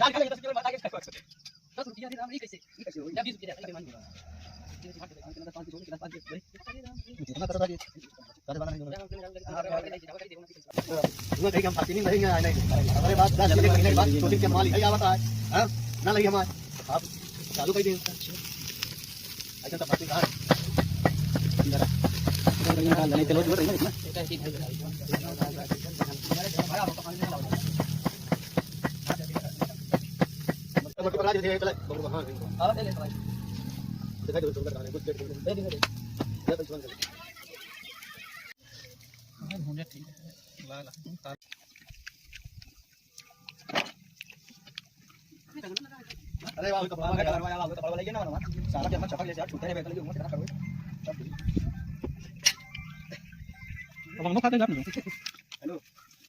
10 रुपया दे रहा हूं कैसे या 20 रुपया दे बेईमानी कितना करता जी ज्यादा बना नहीं वो कहीं हम फाकी नहीं हमारे बात 10 महीने के बाद 2 दिन के माल ही आवता है हां ना लगी हमारे आप चालू कर दें अच्छा तो फाकी कहां नहीं चलो जोर नहीं इतना ठीक है मोटे पर आज दे पहले हां हां ले ले भाई दिखा दो सुंदर गाने कुछ दे दे दे दे पैसे बंद कर हां होने ठीक है ला ला अरे वाह कपड़ा लगा यार वाह कपड़ा वाला ये ना ना सारा जब चपक ले यार छूटे है बैठ ले कितना करोगे अब हम खाते हैं